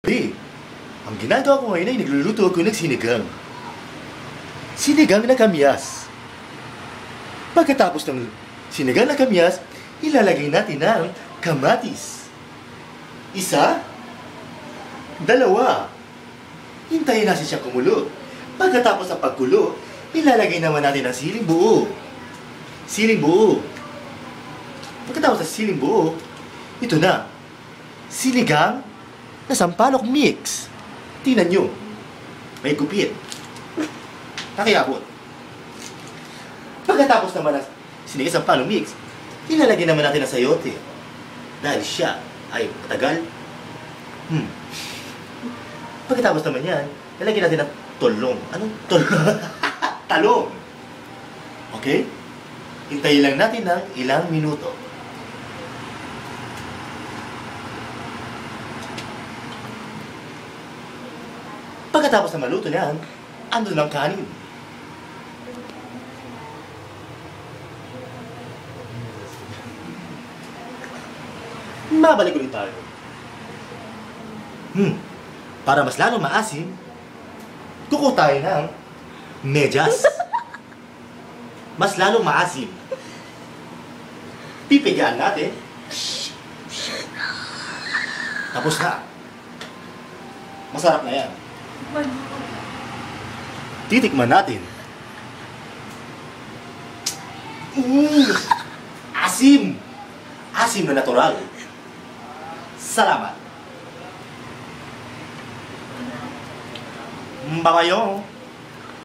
Di, ang ginagawa ko ngayon ay nagluluto ako ng sinigang. Sinigang na kamyas. Pagkatapos ng sinigang na kamyas, ilalagay natin ang kamatis. Isa, dalawa. Hintayin natin siya kumulo. Pagkatapos ng pagkulo, ilalagay naman natin ang siling buo. Siling buo. Pagkatapos ng siling buo, ito na. Sinigang na sampalok mix. Tingnan nyo. May gupit. Nakiabot. Pagkatapos naman ng sinigang sampalok mix, ilalagay naman natin ang sayote. Dahil siya ay matagal. Pagkatapos naman yan, ilalagay natin ang tolong. Anong tolong? Talong. Okay? Hintayin lang natin ng ilang minuto. Pagkatapos na maluto niyan, andun ang kanin. Mabalik ulit tayo. Para mas lalong maasim, kukuha tayo ng medyas. Mas lalong maasim. Pipigaan natin. Tapos na. Masarap na yan. Titikman natin. Asim! Asim na natural. Salamat. Babayong!